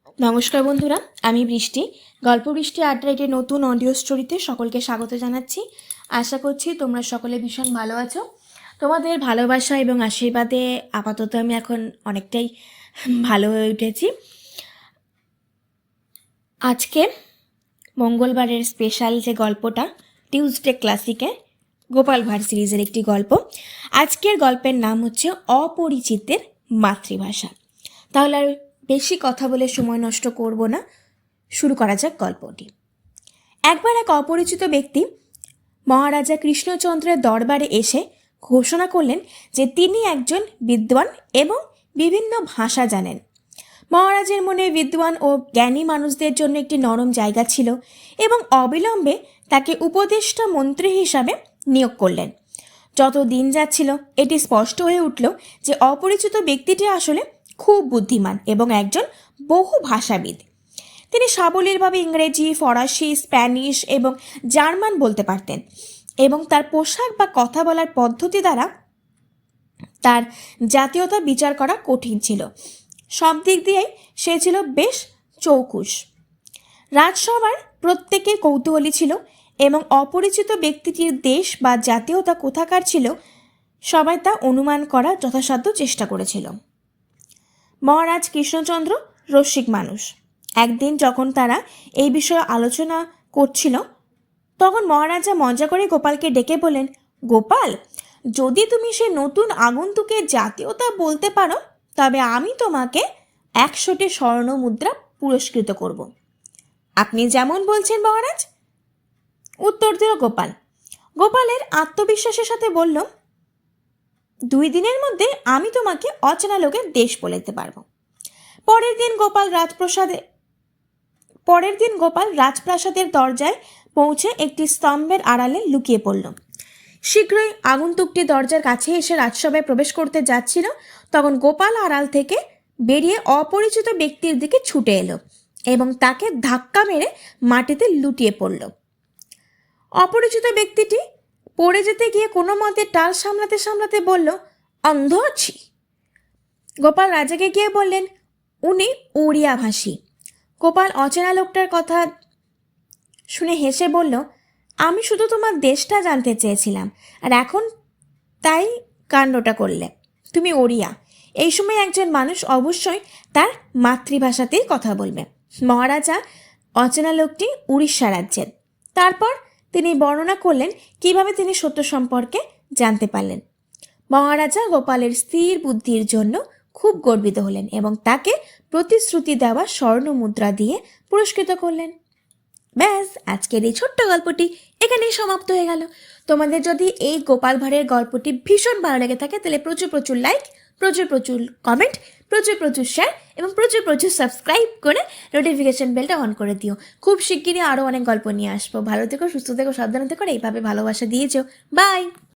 নমস্কার বন্ধুরা, আমি বৃষ্টি। গল্প বৃষ্টি আড্ডার একটি নতুন অডিও স্টোরিতে সকলকে স্বাগত জানাচ্ছি। আশা করছি তোমরা সকলে ভীষণ ভালো আছো। তোমাদের ভালোবাসা এবং আশীর্বাদে আপাতত আমি এখন অনেকটাই ভালো হয়ে উঠেছি। আজকে মঙ্গলবারের স্পেশাল যে গল্পটা, টিউসডে ক্লাসিকে গোপাল ভাঁড় সিরিজের একটি গল্প। আজকের গল্পের নাম হচ্ছে অপরিচিতের মাতৃভাষা। তাহলে আর বেশি কথা বলে সময় নষ্ট করব না, শুরু করা যাক গল্পটি। একবার এক অপরিচিত ব্যক্তি মহারাজা কৃষ্ণচন্দ্রের দরবারে এসে ঘোষণা করলেন যে তিনি একজন বিদ্বান এবং বিভিন্ন ভাষা জানেন। মহারাজের মনে বিদ্বান ও জ্ঞানী মানুষদের জন্য একটি নরম জায়গা ছিল এবং অবিলম্বে তাকে উপদেষ্টা মন্ত্রী হিসাবে নিয়োগ করলেন। যত দিন যাচ্ছিল এটি স্পষ্ট হয়ে উঠল যে অপরিচিত ব্যক্তিটি আসলে খুব বুদ্ধিমান এবং একজন বহু ভাষাবিদ। তিনি সাবলীলভাবে ইংরেজি, ফরাসি, স্প্যানিশ এবং জার্মান বলতে পারতেন এবং তার পোশাক বা কথা বলার পদ্ধতি দ্বারা তার জাতীয়তা বিচার করা কঠিন ছিল। সব দিক দিয়েই সে ছিল বেশ চৌকুশ। রাজসভার প্রত্যেকে কৌতূহলী ছিল এবং অপরিচিত ব্যক্তিটির দেশ বা জাতীয়তা কোথাকার ছিল সবাই তা অনুমান করার যথাসাধ্য চেষ্টা করেছিল। মহারাজ কৃষ্ণচন্দ্র রসিক মানুষ। একদিন যখন তারা এই বিষয়ে আলোচনা করছিল তখন মহারাজা মজা করে গোপালকে ডেকে বলেন, গোপাল, যদি তুমি সে নতুন আগন্তুকের জাতীয়তা বলতে পারো তবে আমি তোমাকে 100টি স্বর্ণ মুদ্রা পুরস্কৃত করব। আপনি যেমন বলছেন মহারাজ, উত্তর দিল গোপাল। গোপালের আত্মবিশ্বাসের সাথে বলল, 2 দিনের মধ্যে আমি তোমাকে অচেনা লোকের দেশ বলে দিতে পারবো। পরের দিন গোপাল রাজপ্রাসাদের দরজায় পৌঁছে একটি স্তম্ভের আড়ালে লুকিয়ে পড়ল। শীঘ্রই আগন্তুকটি দরজার কাছে এসে রাজসভায় প্রবেশ করতে যাচ্ছিল তখন গোপাল আড়াল থেকে বেরিয়ে অপরিচিত ব্যক্তির দিকে ছুটে এলো এবং তাকে ধাক্কা মেরে মাটিতে লুটিয়ে পড়ল। অপরিচিত ব্যক্তিটি পড়ে যেতে গিয়ে কোনো মতে টাল সামলাতে সামলাতে বলল, অন্ধ আছি। গোপাল রাজাকে গিয়ে বললেন, উনি ওড়িয়া ভাষী। গোপাল অচেনা লোকটার কথা শুনে হেসে বলল, আমি শুধু তোমার দেশটা জানতে চেয়েছিলাম আর এখন তাই কাণ্ডটা করলে। তুমি ওড়িয়া। এই সময় একজন মানুষ অবশ্যই তার মাতৃভাষাতেই কথা বলবে। মহারাজা অচেনা লোকটি উড়িষ্যা রাজ্যের। তারপর তিনি বর্ণনা করলেন কিভাবে তিনি সত্য সম্পর্কে জানতে পারলেন। মহারাজা গোপালের স্থির বুদ্ধির জন্য খুব গর্বিত হলেন এবং তাকে প্রতিশ্রুতি দেওয়া স্বর্ণ মুদ্রা দিয়ে পুরস্কৃত করলেন। ব্যাস, আজকের এই ছোট্ট গল্পটি এখানেই সমাপ্ত হয়ে গেল। তোমাদের যদি এই গোপাল ভাঁড়ের গল্পটি ভীষণ ভালো লেগে থাকে তাহলে প্রচুর প্রচুর লাইক, প্রচুর প্রচুর কমেন্ট, প্রচুর প্রচুর শেয়ার এবং প্রচুর প্রচুর সাবস্ক্রাইব করে নোটিফিকেশন বেলটা অন করে দিও। খুব শিগগিরই আরও অনেক গল্প নিয়ে আসবো। ভালো থেকো, সুস্থ থেকো, সাবধানে থেকো, এইভাবে ভালোবাসা দিয়েছো। বাই।